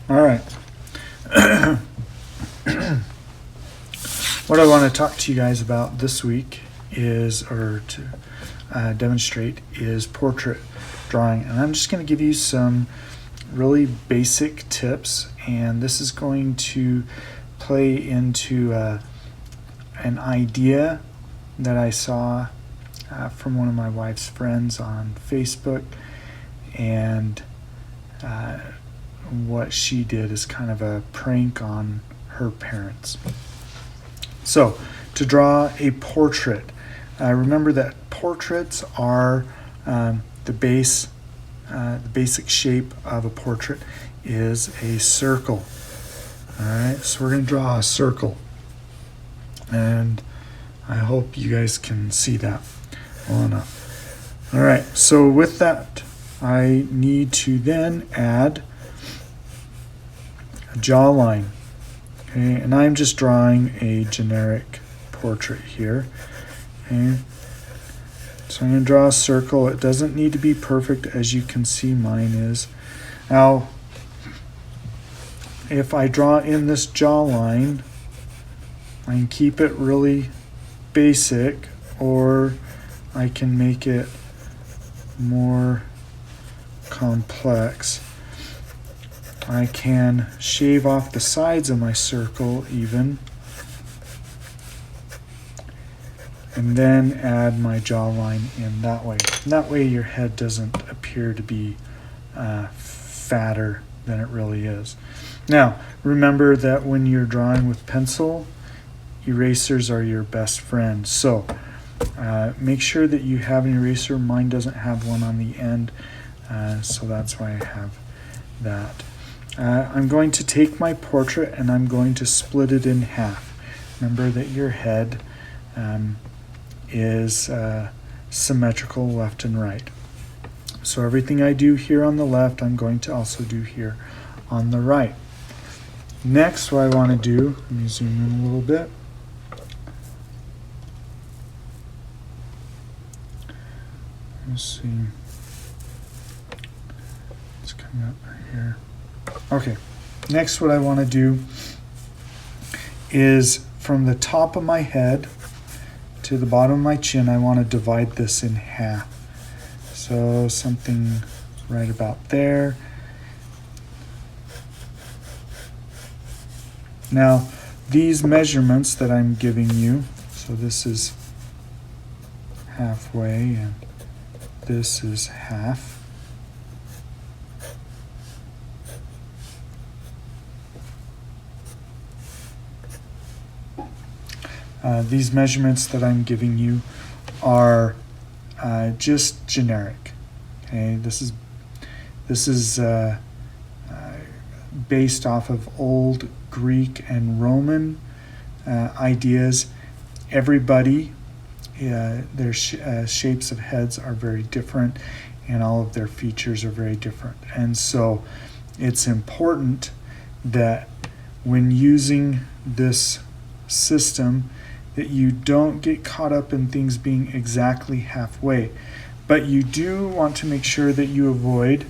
All right. What I want to talk to you guys about this week is, or to demonstrate, is portrait drawing. And I'm just going to give you some really basic tips, and this is going to play into an idea that I saw from one of my wife's friends on Facebook, and what she did is kind of a prank on her parents. So, to draw a portrait, remember that portraits are the basic shape of a portrait is a circle. All right, so we're going to draw a circle, and I hope you guys can see that well enough. All right, so with that, I need to then add a jawline. Okay, and I'm just drawing a generic portrait here. Okay, so I'm going to draw a circle. It doesn't need to be perfect, as you can see mine is. Now, if I draw in this jawline, I can keep it really basic, or I can make it more complex. I can shave off the sides of my circle even, and then add my jawline in that way. And that way your head doesn't appear to be fatter than it really is. Now, remember that when you're drawing with pencil, erasers are your best friend. So make sure that you have an eraser. Mine doesn't have one on the end, so that's why I have that. I'm going to take my portrait and I'm going to split it in half. Remember that your head is symmetrical left and right. So everything I do here on the left, I'm going to also do here on the right. Next, what I want to do, let me zoom in a little bit. Let's see. It's coming up right here. Okay, next what I want to do is from the top of my head to the bottom of my chin, I want to divide this in half. So something right about there. Now, these measurements that I'm giving you, so this is halfway and this is half. These measurements that I'm giving you are just generic. Okay, this is based off of old Greek and Roman ideas. Everybody, their shapes of heads are very different, and all of their features are very different. And so it's important that when using this system, that you don't get caught up in things being exactly halfway. But you do want to make sure that you avoid,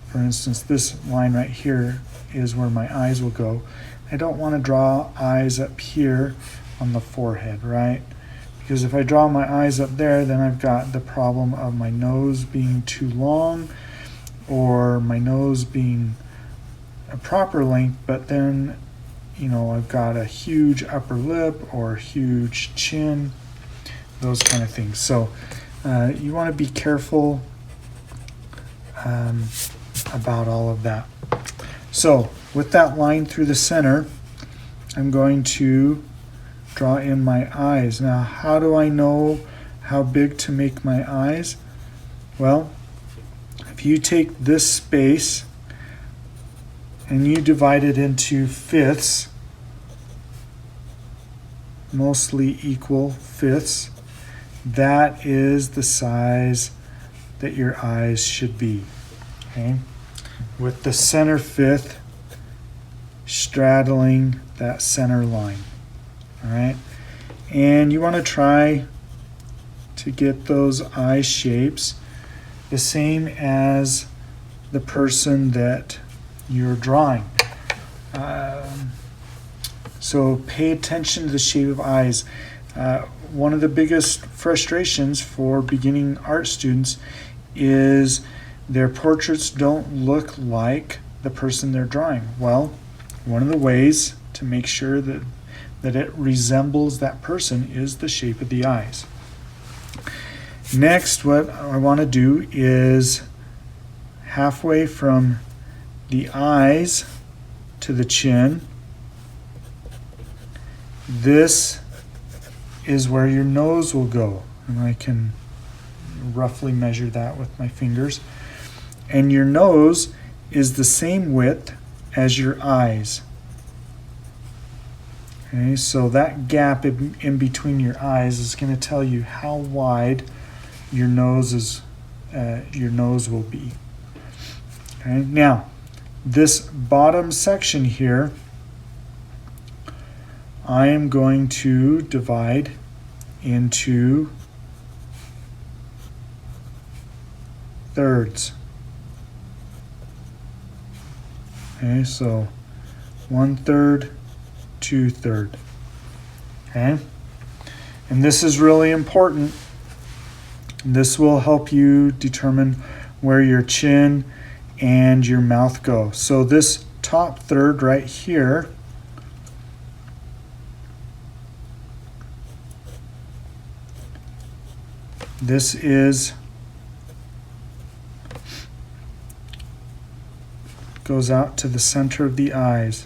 for instance, this line right here is where my eyes will go. I don't want to draw eyes up here on the forehead, right? Because if I draw my eyes up there, then I've got the problem of my nose being too long, or my nose being a proper length, but then I've got a huge upper lip or a huge chin, those kind of things. So you want to be careful about all of that. So with that line through the center, I'm going to draw in my eyes. Now, how do I know how big to make my eyes? Well, if you take this space and you divide it into fifths, mostly equal fifths, that is the size that your eyes should be. Okay, with the center fifth straddling that center line. All right, and you want to try to get those eye shapes the same as the person that you're drawing. So pay attention to the shape of eyes. One of the biggest frustrations for beginning art students is their portraits don't look like the person they're drawing. Well, one of the ways to make sure that it resembles that person is the shape of the eyes. Next, what I want to do is halfway from the eyes to the chin, this is where your nose will go. And I can roughly measure that with my fingers. And your nose is the same width as your eyes. Okay, so that gap in between your eyes is going to tell you how wide your nose will be. Okay, now this bottom section here, I am going to divide into thirds. Okay, so 1/3, 2/3. Okay, and this is really important. This will help you determine where your chin and your mouth go. So this top third right here, this goes out to the center of the eyes.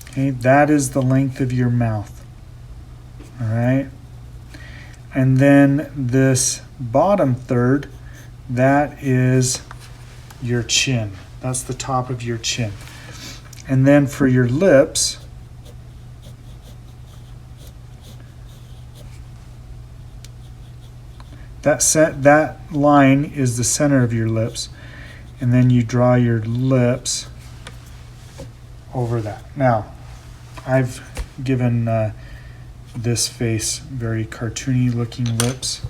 Okay, that is the length of your mouth. All right. And then this bottom third, that is your chin. That's the top of your chin. And then for your lips, that line is the center of your lips. And then you draw your lips over that. Now, I've given this face very cartoony looking lips,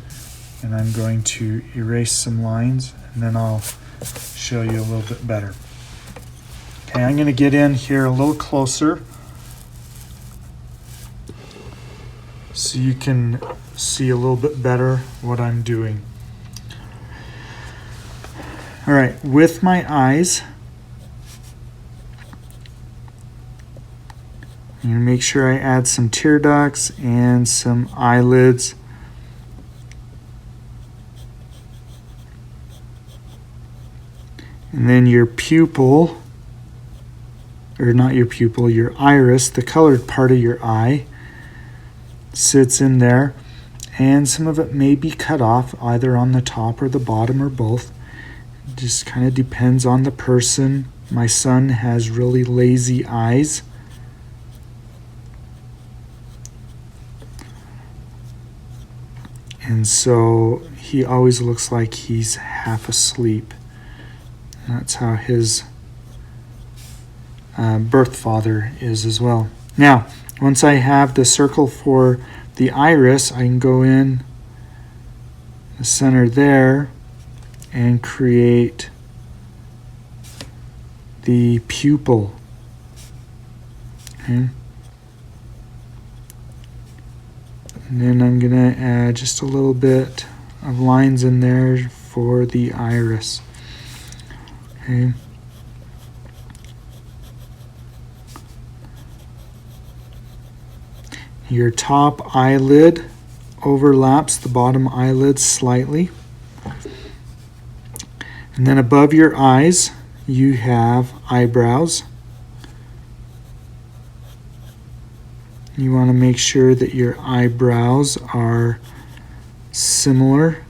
and I'm going to erase some lines, and then I'll show you a little bit better. Okay, I'm going to get in here a little closer so you can see a little bit better what I'm doing. All right, with my eyes, I'm going to make sure I add some tear ducts and some eyelids. And then your pupil, or not your pupil, your iris, the colored part of your eye, sits in there. And some of it may be cut off either on the top or the bottom or both. It just kind of depends on the person. My son has really lazy eyes. And so he always looks like he's half asleep. And that's how his birth father is as well. Now, once I have the circle for the iris, I can go in the center there and create the pupil. Okay. And then I'm going to add just a little bit of lines in there for the iris. Okay. Your top eyelid overlaps the bottom eyelid slightly. And then above your eyes, you have eyebrows. You want to make sure that your eyebrows are similar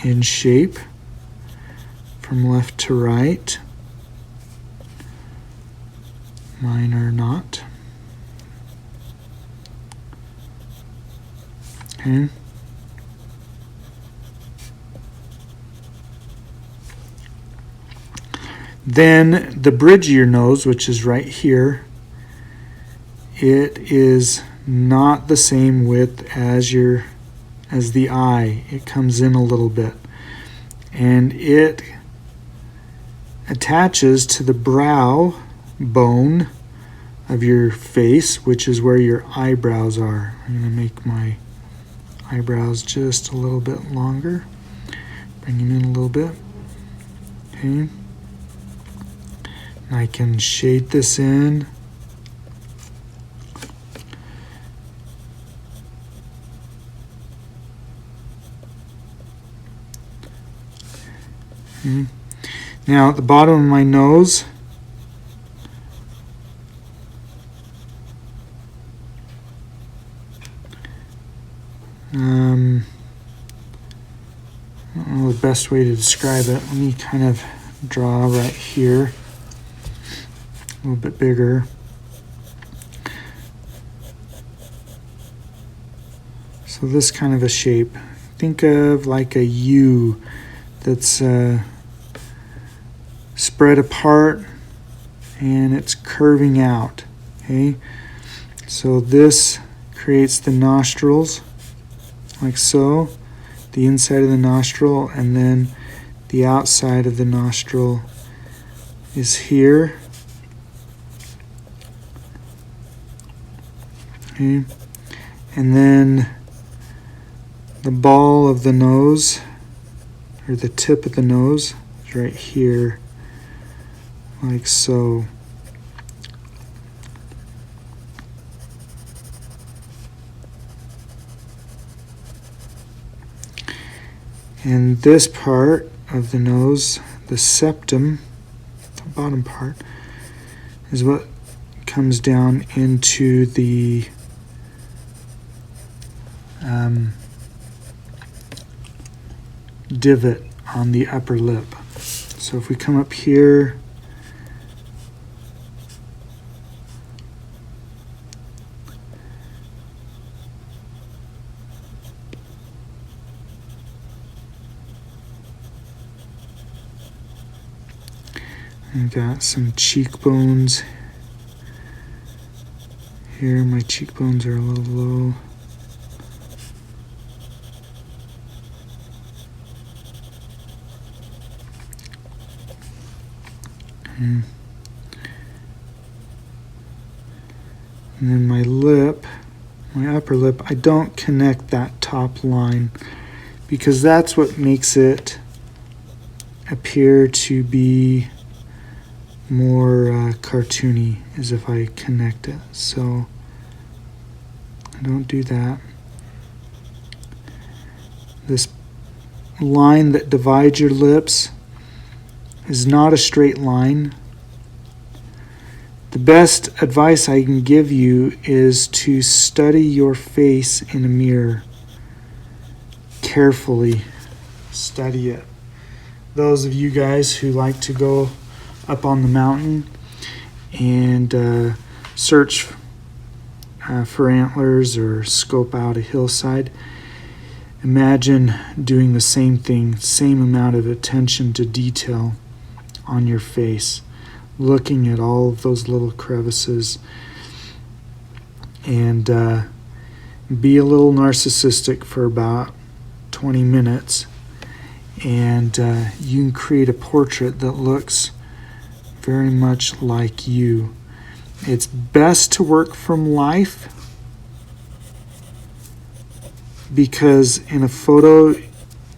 in shape from left to right. Mine are not. Okay. Then the bridge of your nose, which is right here, it is not the same width as the eye. It comes in a little bit. And it attaches to the brow bone of your face, which is where your eyebrows are. I'm going to make my eyebrows just a little bit longer. Bring them in a little bit. Okay. And I can shade this in. Okay. Now at the bottom of my nose, I don't know the best way to describe it. Let me kind of draw right here, a little bit bigger. So this kind of a shape. Think of like a U that's spread apart and it's curving out. Okay, so this creates the nostrils, like so, the inside of the nostril, and then the outside of the nostril is here. Okay, and then the ball of the nose, or the tip of the nose, is right here, like so. And this part of the nose, the septum, the bottom part, is what comes down into the divot on the upper lip. So if we come up here, I've got some cheekbones here. My cheekbones are a little low. And then my lip, my upper lip, I don't connect that top line because that's what makes it appear to be more cartoony, is if I connect it. So I don't do that. This line that divides your lips is not a straight line. The best advice I can give you is to study your face in a mirror. Carefully study it. Those of you guys who like to go up on the mountain and search for antlers or scope out a hillside, imagine doing the same thing, same amount of attention to detail on your face, looking at all of those little crevices, and be a little narcissistic for about 20 minutes, and you can create a portrait that looks very much like you. It's best to work from life, because in a photo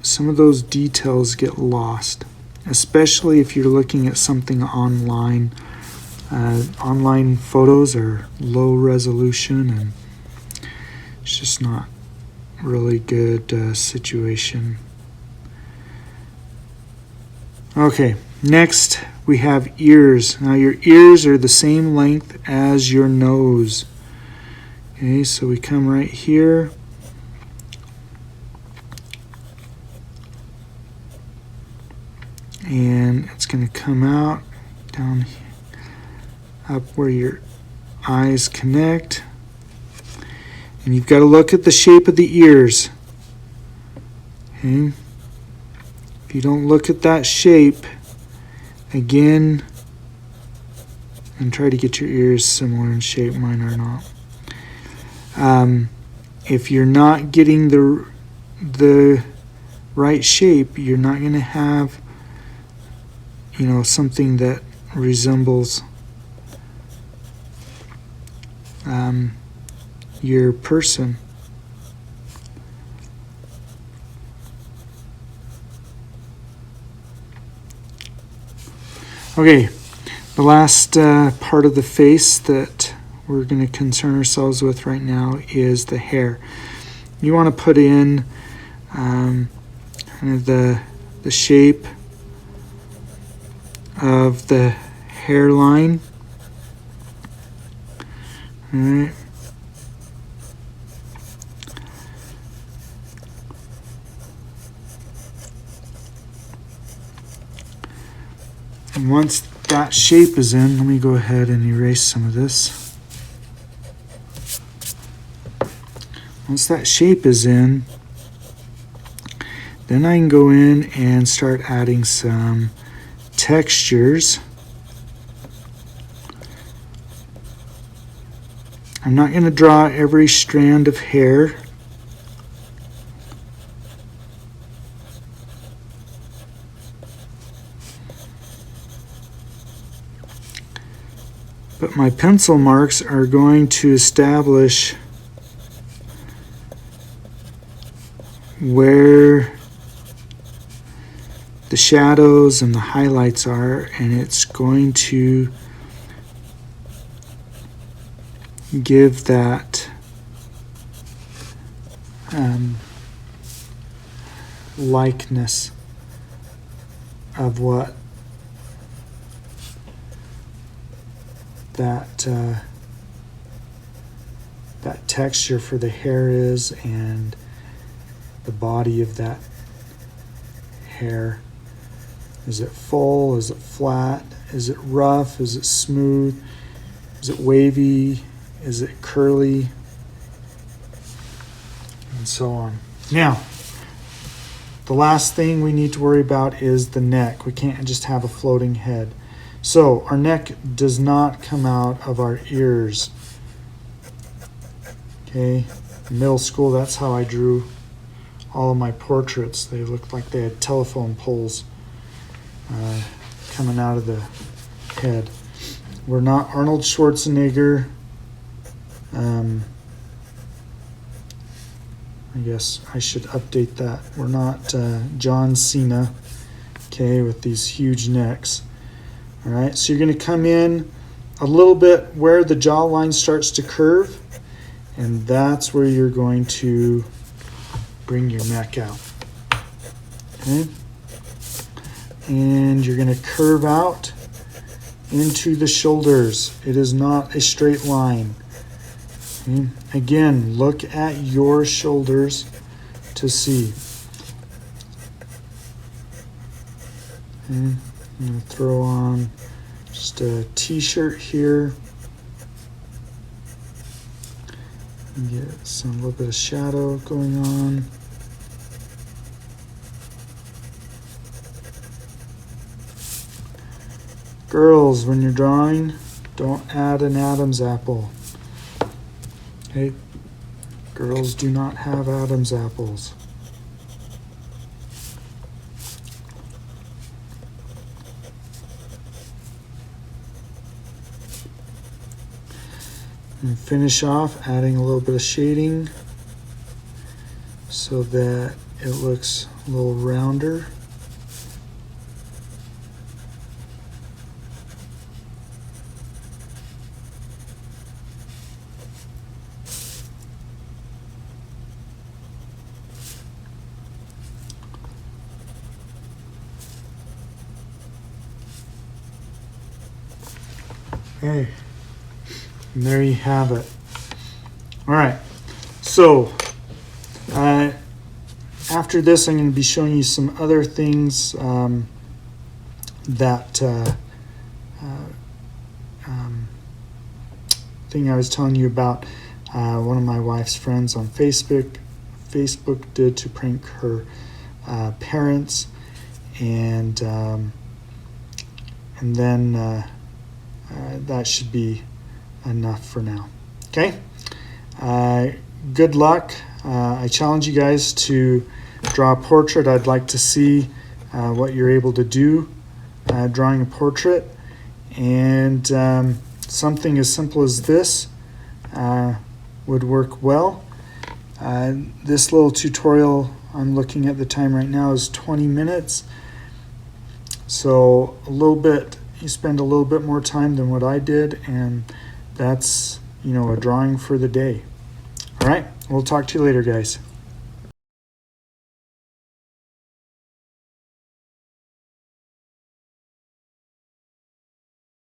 some of those details get lost, especially if you're looking at something online. Online photos are low resolution, and it's just not really good situation. Okay, next we have ears. Now your ears are the same length as your nose. Okay, so we come right here. And it's going to come out down here, up where your eyes connect. And you've got to look at the shape of the ears. Okay? If you don't look at that shape, again, and try to get your ears similar in shape. Mine are not. If you're not getting the right shape, you're not going to have something that resembles your person. Okay, the last part of the face that we're going to concern ourselves with right now is the hair. You want to put in kind of the shape of the hairline. All right. And once that shape is in, let me go ahead and erase some of this. Once that shape is in, then I can go in and start adding some textures. I'm not going to draw every strand of hair. But my pencil marks are going to establish where the shadows and the highlights are, and it's going to give that likeness of what that texture for the hair is, and the body of that hair. Is it full? Is it flat? Is it rough? Is it smooth? Is it wavy? Is it curly? And so on. Now, the last thing we need to worry about is the neck. We can't just have a floating head. So our neck does not come out of our ears. Okay, in middle school, that's how I drew all of my portraits. They looked like they had telephone poles coming out of the head. We're not Arnold Schwarzenegger. I guess I should update that. We're not John Cena, okay, with these huge necks. All right, so you're going to come in a little bit where the jawline starts to curve, and that's where you're going to bring your neck out. Okay, and you're going to curve out into the shoulders. It is not a straight line. Okay? Again, look at your shoulders to see. Okay? I'm going to throw on just a t-shirt here. And get a little bit of shadow going on. Girls, when you're drawing, don't add an Adam's apple. Okay? Girls do not have Adam's apples. And finish off adding a little bit of shading so that it looks a little rounder. Okay. And there you have it. All right, so after this, I'm going to be showing you some other things that thing I was telling you about. One of my wife's friends on Facebook did to prank her parents, and then that should be enough for now. Okay, good luck. I challenge you guys to draw a portrait. I'd like to see what you're able to do drawing a portrait, and something as simple as this would work well. This little tutorial, I'm looking at the time right now, is 20 minutes. So you spend a little bit more time than what I did, and that's, a drawing for the day. All right, we'll talk to you later, guys.